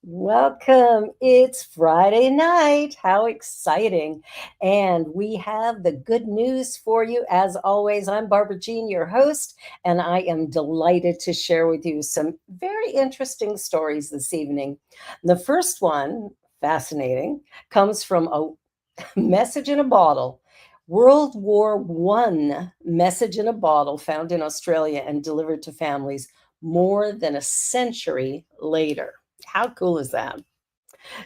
Welcome. It's Friday night. How exciting. And we have the good news for you. As always, I'm Barbara Jean, your host, and I am delighted to share with you some very interesting stories this evening. The first one, fascinating, comes from a message in a bottle. World War I message in a bottle found in Australia and delivered to families more than a century later. How cool is that?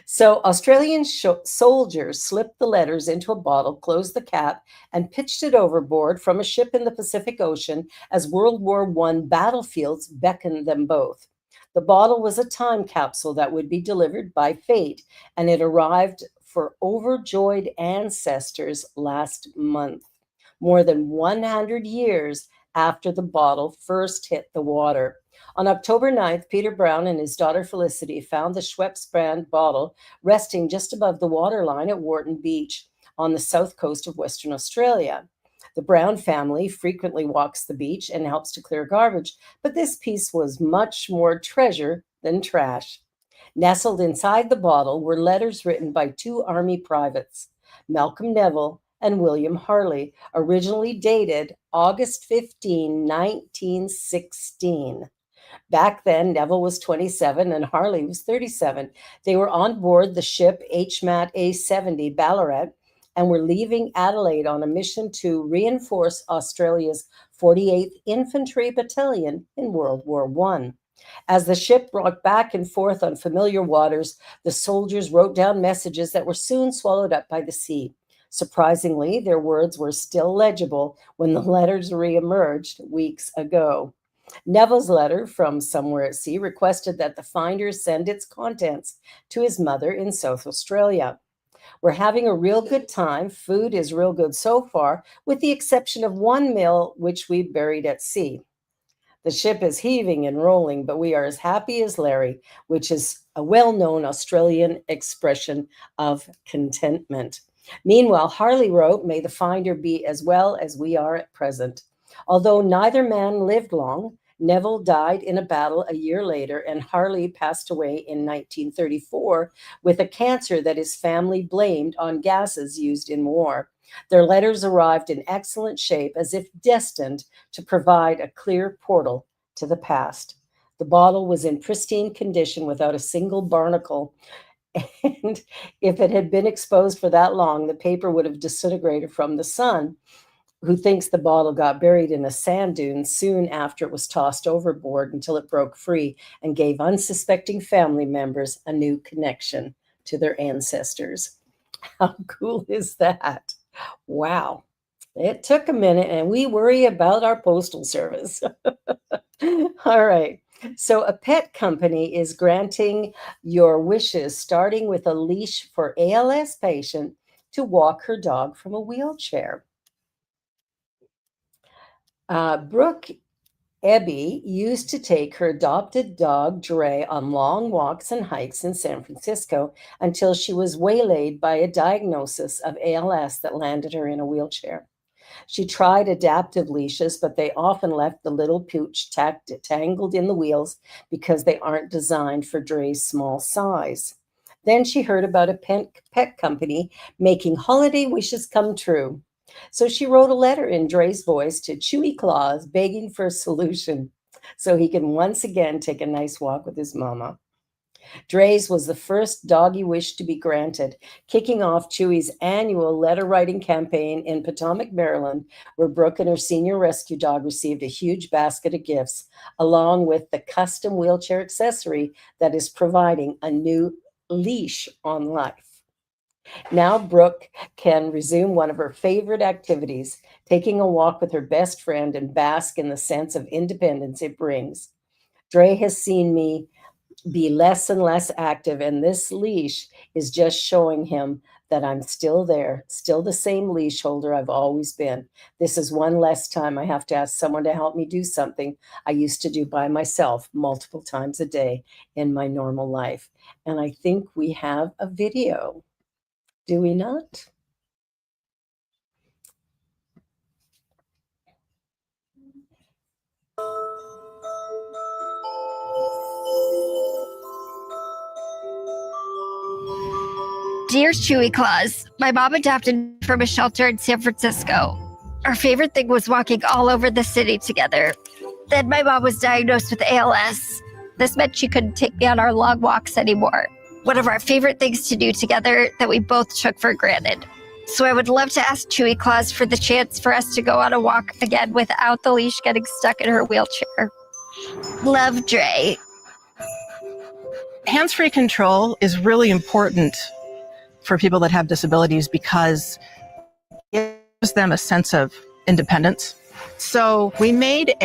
So, Australian soldiers slipped the letters into a bottle, closed the cap, and pitched it overboard from a ship in the Pacific Ocean as World War I battlefields beckoned them both. The bottle was a time capsule that would be delivered by fate, and it arrived for overjoyed ancestors last month, more than 100 years after the bottle first hit the water. On October 9th, Peter Brown and his daughter Felicity found the Schweppes brand bottle resting just above the waterline at Wharton Beach on the south coast of Western Australia. The Brown family frequently walks the beach and helps to clear garbage, but this piece was much more treasure than trash. Nestled inside the bottle were letters written by two Army privates, Malcolm Neville and William Harley, originally dated August 15, 1916. Back then, Neville was 27 and Harley was 37. They were on board the ship HMAT A-70 Ballarat and were leaving Adelaide on a mission to reinforce Australia's 48th Infantry Battalion in World War I. As the ship rocked back and forth on familiar waters, the soldiers wrote down messages that were soon swallowed up by the sea. Surprisingly, their words were still legible when the letters reemerged weeks ago. Neville's letter from somewhere at sea requested that the finder send its contents to his mother in South Australia. We're having a real good time. Food is real good so far, with the exception of one meal which we buried at sea. The ship is heaving and rolling, but we are as happy as Larry, which is a well known Australian expression of contentment. Meanwhile, Harley wrote, May the finder be as well as we are at present. Although neither man lived long, Neville died in a battle a year later, and Harley passed away in 1934 with a cancer that his family blamed on gases used in war. Their letters arrived in excellent shape, as if destined to provide a clear portal to the past. The bottle was in pristine condition without a single barnacle, and if it had been exposed for that long, the paper would have disintegrated from the sun, who thinks the bottle got buried in a sand dune soon after it was tossed overboard until it broke free and gave unsuspecting family members a new connection to their ancestors. How cool is that? Wow. It took a minute, and we worry about our postal service. All right. So, a pet company is granting your wishes, starting with a leash for ALS patient to walk her dog from a wheelchair. Brooke Ebby used to take her adopted dog, Dre, on long walks and hikes in San Francisco until she was waylaid by a diagnosis of ALS that landed her in a wheelchair. She tried adaptive leashes, but they often left the little pooch tangled in the wheels because they aren't designed for Dre's small size. Then she heard about a pet company making holiday wishes come true. So she wrote a letter in Dre's voice to Chewy Claus, begging for a solution so he can once again take a nice walk with his mama. Dre's was the first doggy wish to be granted, kicking off Chewy's annual letter writing campaign in Potomac, Maryland, where Brooke and her senior rescue dog received a huge basket of gifts, along with the custom wheelchair accessory that is providing a new leash on life. Now Brooke can resume one of her favorite activities, taking a walk with her best friend and bask in the sense of independence it brings. Dre has seen me be less and less active, and this leash is just showing him that I'm still there, still the same leash holder I've always been. This is one less time I have to ask someone to help me do something I used to do by myself multiple times a day in my normal life. And I think we have a video. Do we not? Dear Chewy Claus, my mom adopted me from a shelter in San Francisco. Our favorite thing was walking all over the city together. Then my mom was diagnosed with ALS. This meant she couldn't take me on our long walks anymore. One of our favorite things to do together that we both took for granted. So I would love to ask Chewy Claus for the chance for us to go on a walk again without the leash getting stuck in her wheelchair. Love, Dre. Hands-free control is really important for people that have disabilities because it gives them a sense of independence. So we made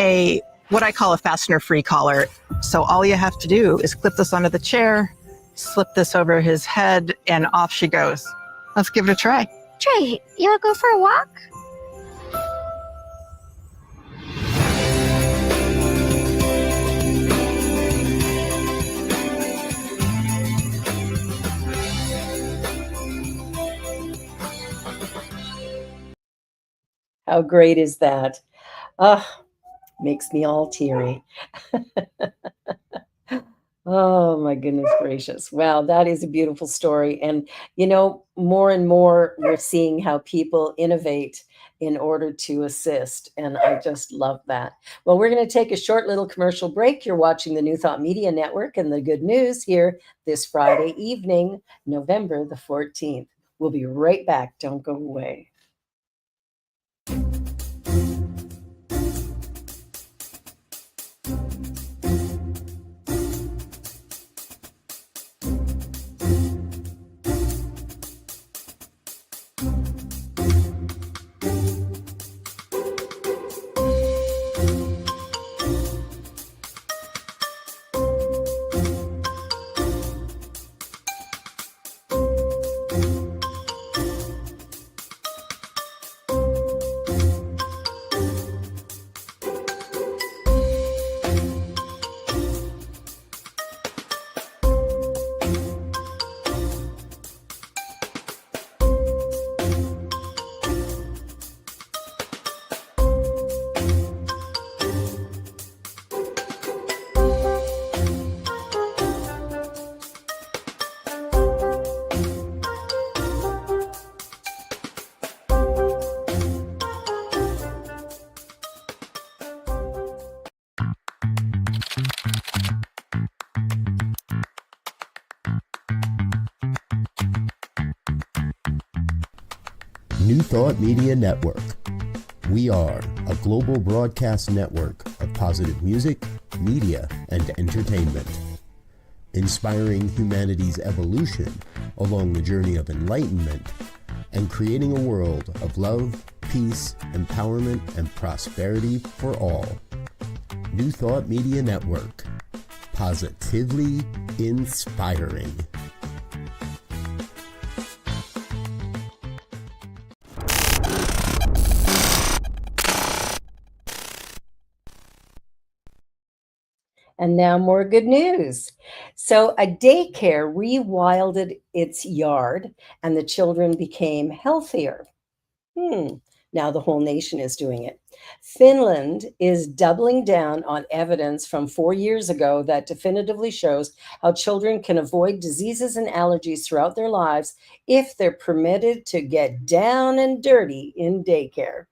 what I call a fastener-free collar. So all you have to do is clip this onto the chair, slip this over his head, and off she goes. Let's give it a try. Dre, you wanna go for a walk? How great is that? Ah, makes me all teary. Oh my goodness gracious. Wow, that is a beautiful story. And more and more we're seeing how people innovate in order to assist. And I just love that. Well, we're going to take a short little commercial break. You're watching the New Thought Media Network and the good news here this Friday evening, November the 14th. We'll be right back. Don't go away. New Thought Media Network. We are a global broadcast network of positive music, media, and entertainment, inspiring humanity's evolution along the journey of enlightenment and creating a world of love, peace, empowerment, and prosperity for all. New Thought Media Network. Positively inspiring. And now more good news. So a daycare rewilded its yard and the children became healthier. Now the whole nation is doing it. Finland is doubling down on evidence from 4 years ago that definitively shows how children can avoid diseases and allergies throughout their lives if they're permitted to get down and dirty in daycare.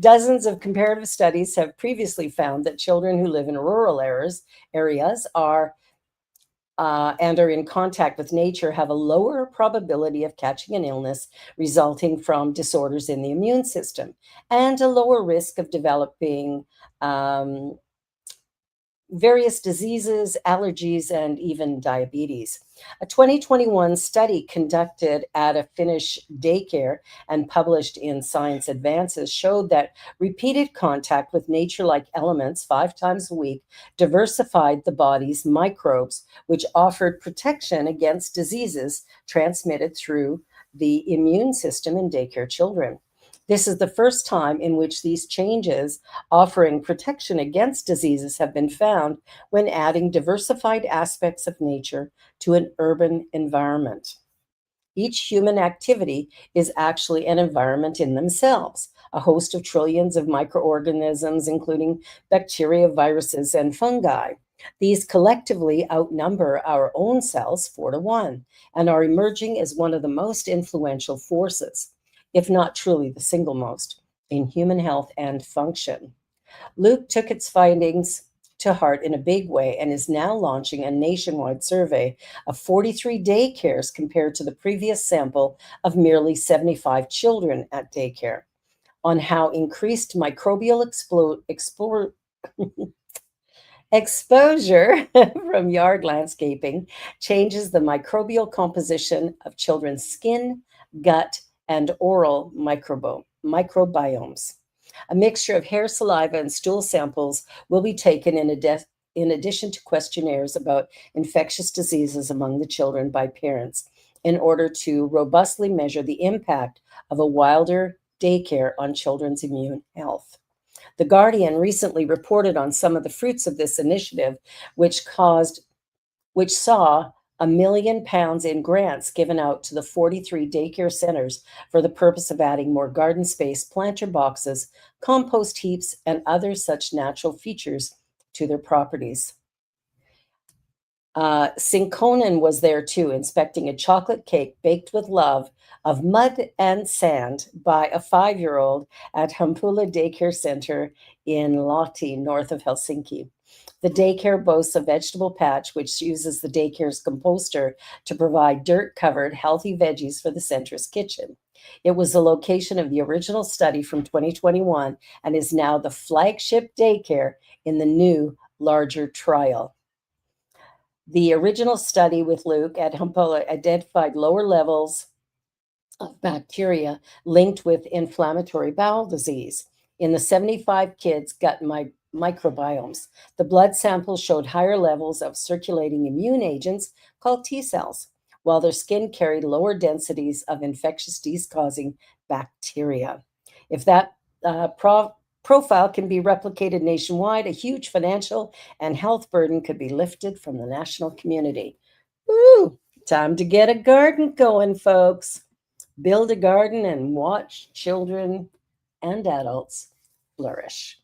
Dozens of comparative studies have previously found that children who live in rural areas are and are in contact with nature have a lower probability of catching an illness resulting from disorders in the immune system and a lower risk of developing various diseases, allergies, and even diabetes. A 2021 study conducted at a Finnish daycare and published in Science Advances showed that repeated contact with nature-like elements 5 times a week diversified the body's microbes, which offered protection against diseases transmitted through the immune system in daycare children. This is the first time in which these changes offering protection against diseases have been found when adding diversified aspects of nature to an urban environment. Each human activity is actually an environment in themselves, a host of trillions of microorganisms, including bacteria, viruses, and fungi. These collectively outnumber our own cells 4-1 and are emerging as one of the most influential forces, if not truly the single most, in human health and function. Luke took its findings to heart in a big way and is now launching a nationwide survey of 43 daycares compared to the previous sample of merely 75 children at daycare on how increased microbial exposure from yard landscaping changes the microbial composition of children's skin, gut, and oral microbiomes. A mixture of hair, saliva, and stool samples will be taken in addition to questionnaires about infectious diseases among the children by parents in order to robustly measure the impact of a wilder daycare on children's immune health. The Guardian recently reported on some of the fruits of this initiative, which saw £1 million in grants given out to the 43 daycare centers for the purpose of adding more garden space, planter boxes, compost heaps, and other such natural features to their properties. Sinkonen was there too, inspecting a chocolate cake baked with love of mud and sand by a 5-year-old at Hampula Daycare Center in Lahti, north of Helsinki. The daycare boasts a vegetable patch which uses the daycare's composter to provide dirt-covered, healthy veggies for the center's kitchen. It was the location of the original study from 2021 and is now the flagship daycare in the new, larger trial. The original study with Luke at Hampula identified lower levels of bacteria linked with inflammatory bowel disease in the 75 kids' gut microbiomes. The blood samples showed higher levels of circulating immune agents called T cells, while their skin carried lower densities of infectious disease-causing bacteria. If that profile can be replicated nationwide, a huge financial and health burden could be lifted from the national community. Ooh, time to get a garden going, folks. Build a garden and watch children and adults flourish.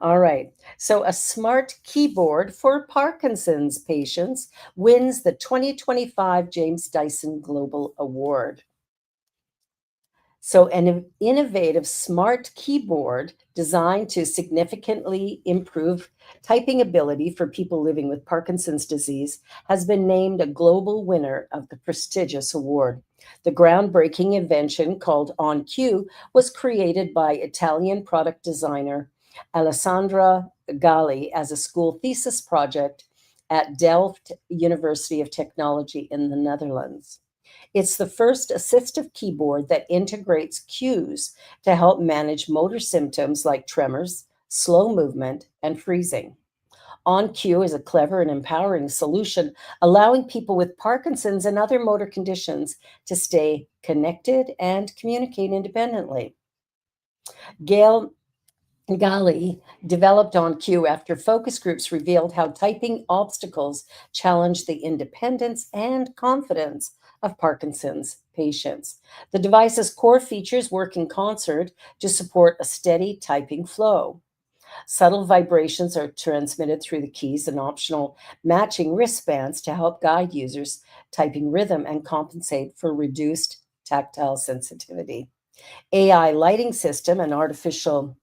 All right, so a smart keyboard for Parkinson's patients wins the 2025 James Dyson Global Award. So an innovative smart keyboard designed to significantly improve typing ability for people living with Parkinson's disease has been named a global winner of the prestigious award. The groundbreaking invention called On Cue was created by Italian product designer Alessandra Galli as a school thesis project at Delft University of Technology in the Netherlands. It's the first assistive keyboard that integrates cues to help manage motor symptoms like tremors, slow movement, and freezing. On Cue is a clever and empowering solution, allowing people with Parkinson's and other motor conditions to stay connected and communicate independently. Gail Gali developed On Cue after focus groups revealed how typing obstacles challenge the independence and confidence of Parkinson's patients. The device's core features work in concert to support a steady typing flow. Subtle vibrations are transmitted through the keys and optional matching wristbands to help guide users' typing rhythm and compensate for reduced tactile sensitivity. AI lighting system and artificial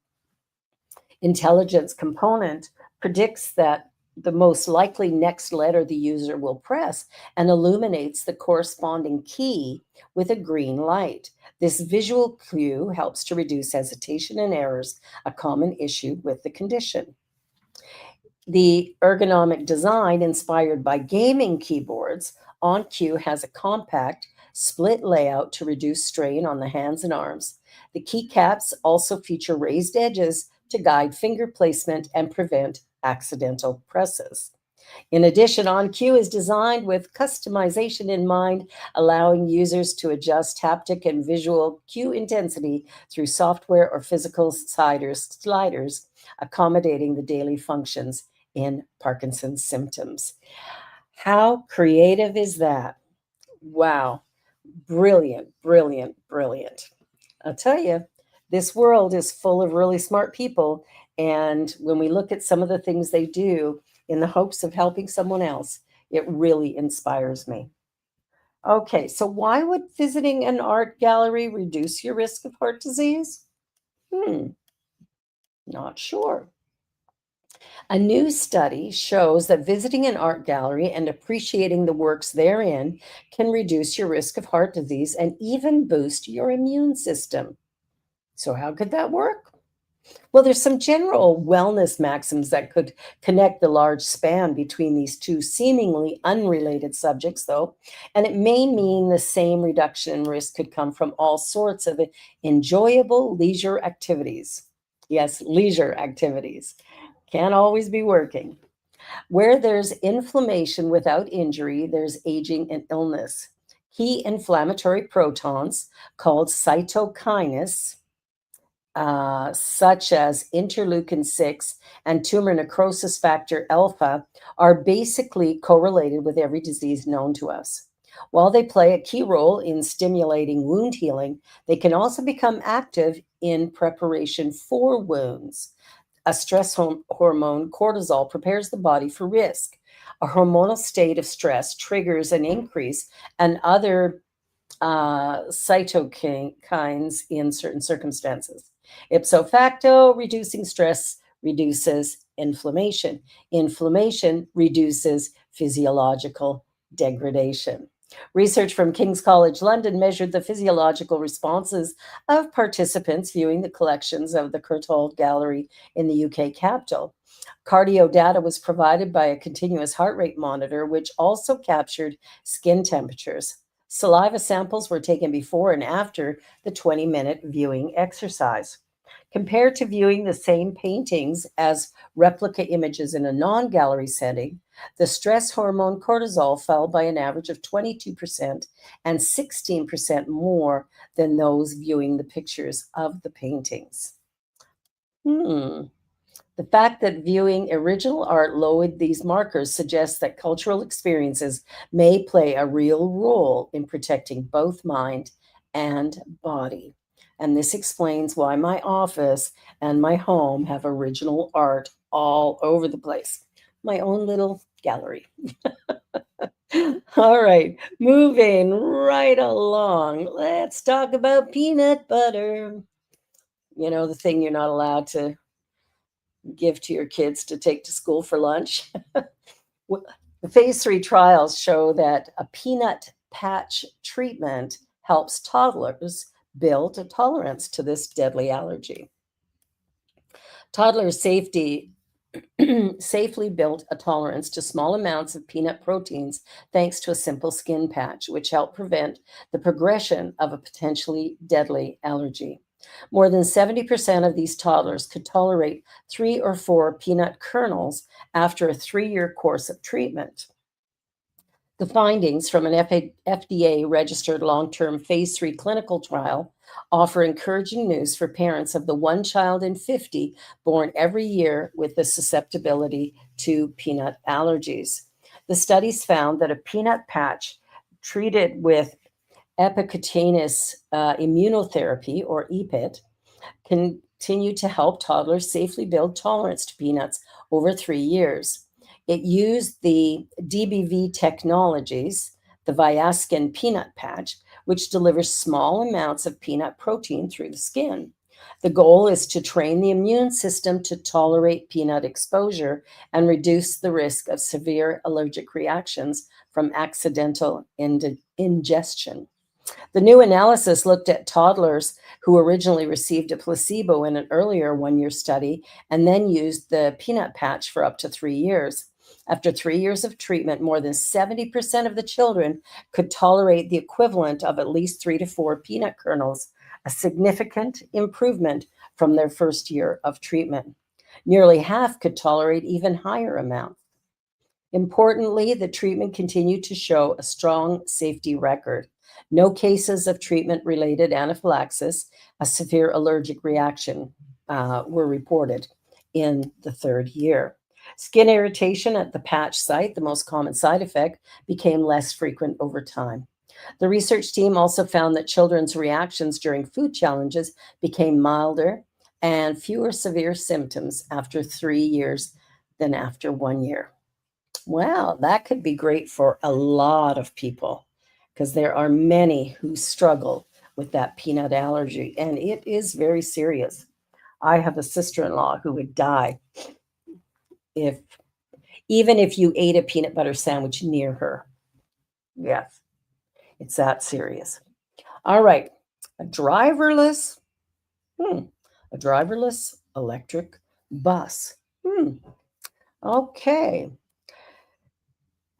intelligence component predicts that the most likely next letter the user will press and illuminates the corresponding key with a green light. This visual cue helps to reduce hesitation and errors, a common issue with the condition. The ergonomic design inspired by gaming keyboards, On Cue has a compact, split layout to reduce strain on the hands and arms. The keycaps also feature raised edges to guide finger placement and prevent accidental presses. In addition, On Cue is designed with customization in mind, allowing users to adjust haptic and visual cue intensity through software or physical sliders, accommodating the daily functions in Parkinson's symptoms. How creative is that? Wow. Brilliant, brilliant, brilliant. I'll tell you, this world is full of really smart people. And when we look at some of the things they do, in the hopes of helping someone else. It really inspires me. Okay, so why would visiting an art gallery reduce your risk of heart disease? Hmm, not sure. A new study shows that visiting an art gallery and appreciating the works therein can reduce your risk of heart disease and even boost your immune system. So, how could that work? Well, there's some general wellness maxims that could connect the large span between these two seemingly unrelated subjects, though, and it may mean the same reduction in risk could come from all sorts of enjoyable leisure activities. Yes, leisure activities. Can't always be working. Where there's inflammation without injury, there's aging and illness. Key inflammatory protons, called cytokines, such as interleukin 6 and tumor necrosis factor alpha, are basically correlated with every disease known to us. While they play a key role in stimulating wound healing, they can also become active in preparation for wounds. A stress hormone, cortisol, prepares the body for risk. A hormonal state of stress triggers an increase and other cytokines in certain circumstances. Ipso facto, reducing stress reduces inflammation. Inflammation reduces physiological degradation. Research from King's College London measured the physiological responses of participants viewing the collections of the Courtauld Gallery in the UK capital. Cardio data was provided by a continuous heart rate monitor, which also captured skin temperatures. Saliva samples were taken before and after the 20-minute viewing exercise. Compared to viewing the same paintings as replica images in a non-gallery setting, the stress hormone cortisol fell by an average of 22% and 16% more than those viewing the pictures of the paintings. The fact that viewing original art lowered these markers suggests that cultural experiences may play a real role in protecting both mind and body. And this explains why my office and my home have original art all over the place. My own little gallery. All right, moving right along. Let's talk about peanut butter. You know, the thing you're not allowed to give to your kids to take to school for lunch. The phase 3 trials show that a peanut patch treatment helps toddlers build a tolerance to this deadly allergy. Toddlers safely built a tolerance to small amounts of peanut proteins thanks to a simple skin patch, which helped prevent the progression of a potentially deadly allergy. More than 70% of these toddlers could tolerate 3 or 4 peanut kernels after a 3-year course of treatment. The findings from an FDA-registered long-term phase 3 clinical trial offer encouraging news for parents of the one child in 50 born every year with the susceptibility to peanut allergies. The studies found that a peanut patch treated with epicutaneous immunotherapy, or EPIT, continue to help toddlers safely build tolerance to peanuts over 3 years. It used the DBV technologies, the Viaskin peanut patch, which delivers small amounts of peanut protein through the skin. The goal is to train the immune system to tolerate peanut exposure and reduce the risk of severe allergic reactions from accidental ingestion. The new analysis looked at toddlers who originally received a placebo in an earlier 1-year study and then used the peanut patch for up to 3 years. After 3 years of treatment, more than 70% of the children could tolerate the equivalent of at least 3 to 4 peanut kernels, a significant improvement from their first year of treatment. Nearly half could tolerate even higher amounts. Importantly, the treatment continued to show a strong safety record. No cases of treatment-related anaphylaxis, a severe allergic reaction, were reported in the 3rd year. Skin irritation at the patch site, the most common side effect, became less frequent over time. The research team also found that children's reactions during food challenges became milder and fewer severe symptoms after 3 years than after 1 year. Wow, that could be great for a lot of people because there are many who struggle with that peanut allergy, and it is very serious. I have a sister-in-law who would die if even if you ate a peanut butter sandwich near her. Yes, it's that serious. All right, a driverless, hmm, a driverless electric bus. Hmm, okay.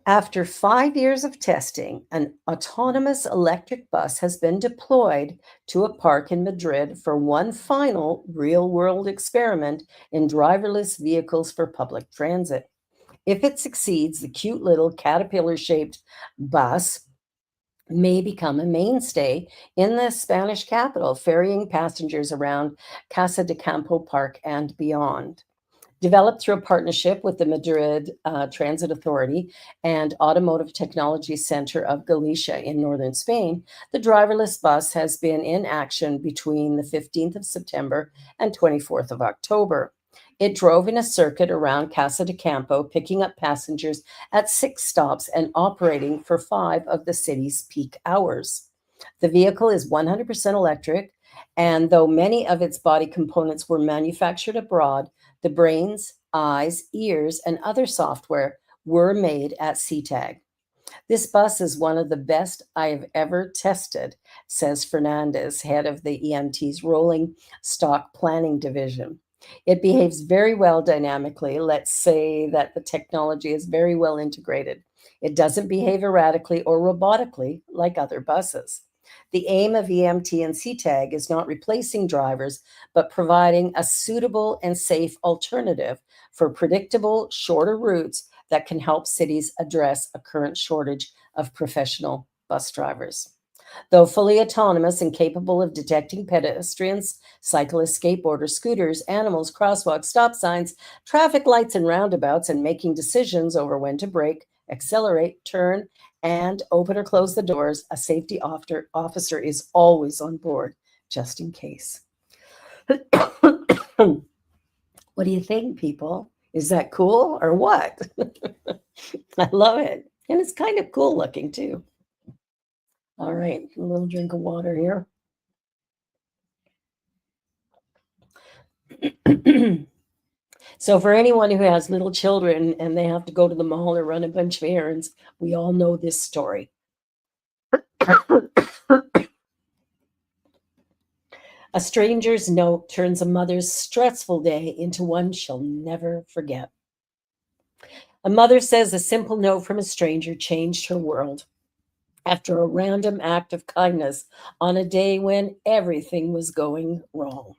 After 5 years of testing, an autonomous electric bus has been deployed to a park in Madrid for one final real world experiment in driverless vehicles for public transit. If it succeeds, the cute little caterpillar shaped bus may become a mainstay in the Spanish capital, ferrying passengers around Casa de Campo Park and beyond. Developed through a partnership with the Madrid Transit Authority and Automotive Technology Center of Galicia in northern Spain, the driverless bus has been in action between the 15th of September and 24th of October. It drove in a circuit around Casa de Campo, picking up passengers at 6 stops and operating for 5 of the city's peak hours. The vehicle is 100% electric, and though many of its body components were manufactured abroad, the brains, eyes, ears, and other software were made at CTAG. This bus is one of the best I have ever tested, says Fernandez, head of the EMT's rolling stock planning division. It behaves very well dynamically. Let's say that the technology is very well integrated. It doesn't behave erratically or robotically like other buses. The aim of EMT and CTAG is not replacing drivers, but providing a suitable and safe alternative for predictable, shorter routes that can help cities address a current shortage of professional bus drivers. Though fully autonomous and capable of detecting pedestrians, cyclists, skateboarders, scooters, animals, crosswalks, stop signs, traffic lights, and roundabouts, and making decisions over when to brake, accelerate, turn, and open or close the doors, a safety officer is always on board, just in case. What do you think, people? Is that cool or what? I love it. And it's kind of cool looking too. All right, a little drink of water here. So, for anyone who has little children and they have to go to the mall or run a bunch of errands, we all know this story. A stranger's note turns a mother's stressful day into one she'll never forget. A mother says a simple note from a stranger changed her world after a random act of kindness on a day when everything was going wrong.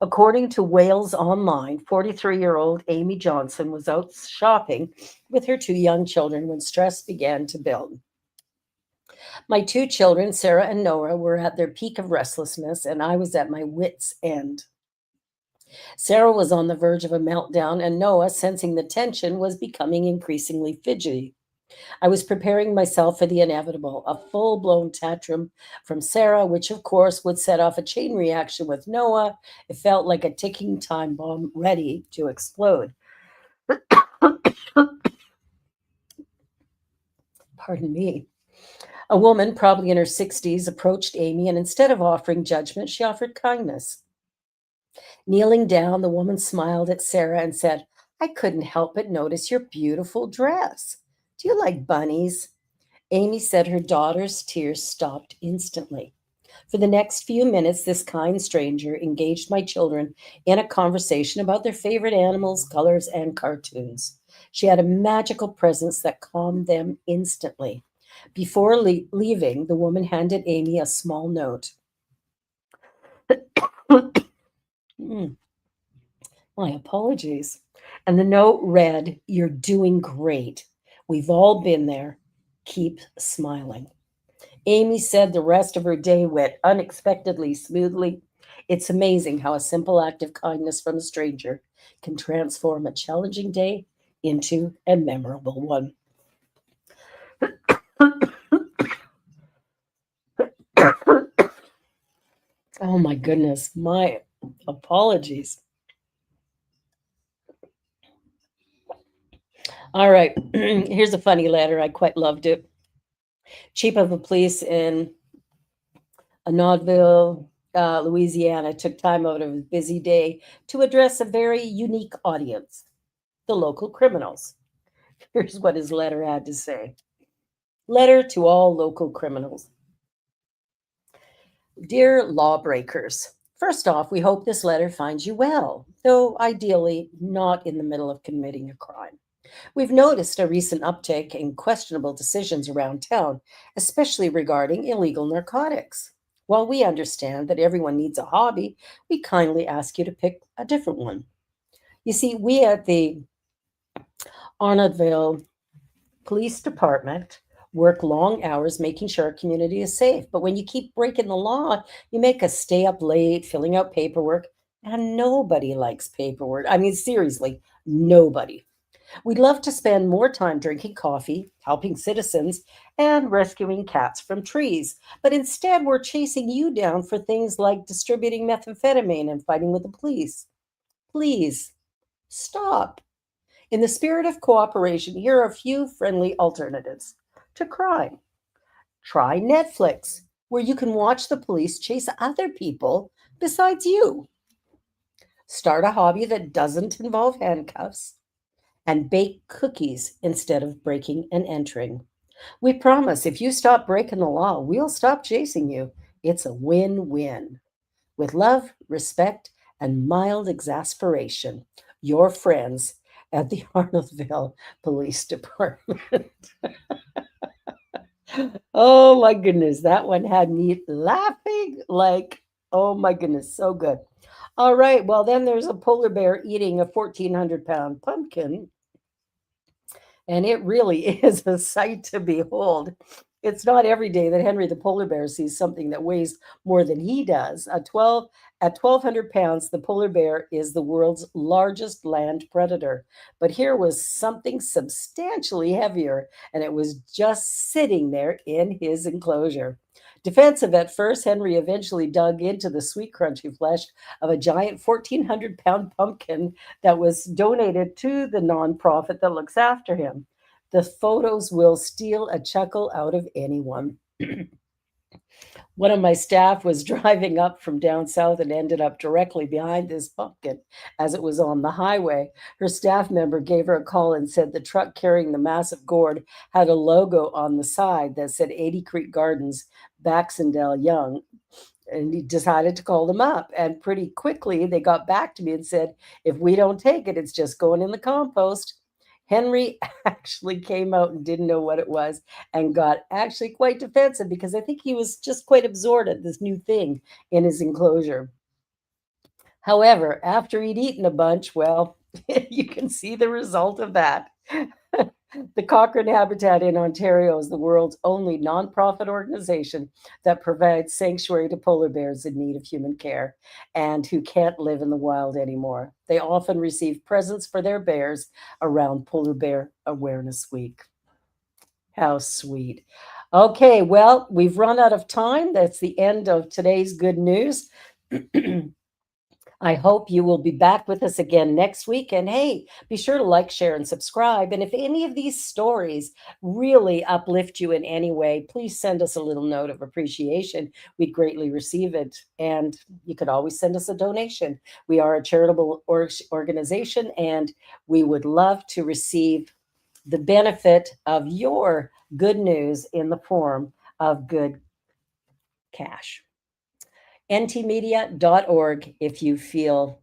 According to Wales Online, 43-year-old Amy Johnson was out shopping with her 2 young children when stress began to build. My 2 children, Sarah and Noah, were at their peak of restlessness, and I was at my wits' end. Sarah was on the verge of a meltdown, and Noah, sensing the tension, was becoming increasingly fidgety. I was preparing myself for the inevitable, a full-blown tantrum from Sarah, which of course would set off a chain reaction with Noah. It felt like a ticking time bomb ready to explode. Pardon me. A woman, probably in her 60s, approached Amy, and instead of offering judgment, she offered kindness. Kneeling down, the woman smiled at Sarah and said, "I couldn't help but notice your beautiful dress. Do you like bunnies?" Amy said her daughter's tears stopped instantly. For the next few minutes, this kind stranger engaged my children in a conversation about their favorite animals, colors, and cartoons. She had a magical presence that calmed them instantly. Before leaving, the woman handed Amy a small note. Mm, my apologies. And the note read, "You're doing great. We've all been there. Keep smiling." Amy said the rest of her day went unexpectedly smoothly. It's amazing how a simple act of kindness from a stranger can transform a challenging day into a memorable one. Oh my goodness, my apologies. All right. Here's a funny letter. I quite loved it. Chief of the police in Naudville, Louisiana, took time out of his busy day to address a very unique audience, the local criminals. Here's what his letter had to say. Letter to all local criminals. Dear lawbreakers, first off, we hope this letter finds you well, though ideally not in the middle of committing a crime. We've noticed a recent uptick in questionable decisions around town, especially regarding illegal narcotics. While we understand that everyone needs a hobby, we kindly ask you to pick a different one. You see, we at the Arnoldville Police Department work long hours making sure our community is safe. But when you keep breaking the law, you make us stay up late filling out paperwork, and nobody likes paperwork. I mean, seriously, nobody. We'd love to spend more time drinking coffee, helping citizens, and rescuing cats from trees. But instead, we're chasing you down for things like distributing methamphetamine and fighting with the police. Please stop. In the spirit of cooperation, here are a few friendly alternatives to crime. Try Netflix, where you can watch the police chase other people besides you. Start a hobby that doesn't involve handcuffs and bake cookies instead of breaking and entering. We promise if you stop breaking the law, we'll stop chasing you. It's a win win. With love, respect, and mild exasperation, your friends at the Arnoldville Police Department. Oh my goodness, that one had me laughing like, oh my goodness, so good. All right, well, then there's a polar bear eating a 1,400-pound pumpkin, and it really is a sight to behold. It's not every day that Henry the polar bear sees something that weighs more than he does. At 1,200 pounds, the polar bear is the world's largest land predator. But here was something substantially heavier, and it was just sitting there in his enclosure. Defensive at first, Henry eventually dug into the sweet, crunchy flesh of a giant 1,400-pound pumpkin that was donated to the nonprofit that looks after him. The photos will steal a chuckle out of anyone. One of my staff was driving up from down south and ended up directly behind this pumpkin as it was on the highway. Her staff member gave her a call and said the truck carrying the massive gourd had a logo on the side that said 80 Creek Gardens, Baxendale Young, and he decided to call them up. And pretty quickly, they got back to me and said, if we don't take it, it's just going in the compost. Henry actually came out and didn't know what it was and got actually quite defensive because I think he was just quite absorbed at this new thing in his enclosure. However, after he'd eaten a bunch, well, you can see the result of that. The Cochrane Habitat in Ontario is the world's only nonprofit organization that provides sanctuary to polar bears in need of human care and who can't live in the wild anymore. They often receive presents for their bears around Polar Bear Awareness Week. How sweet. Okay, well, we've run out of time. That's the end of today's good news. I hope you will be back with us again next week. And hey, be sure to like, share, and subscribe. And if any of these stories really uplift you in any way, please send us a little note of appreciation. We'd greatly receive it. And you could always send us a donation. We are a charitable organization, and we would love to receive the benefit of your good news in the form of good cash. ntmedia.org if you feel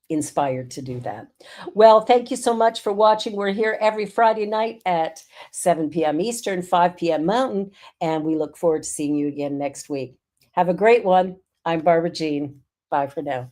inspired to do that. Well, thank you so much for watching. We're here every Friday night at 7 p.m. Eastern, 5 p.m. Mountain, and we look forward to seeing you again next week. Have a great one. I'm Barbara Jean. Bye for now.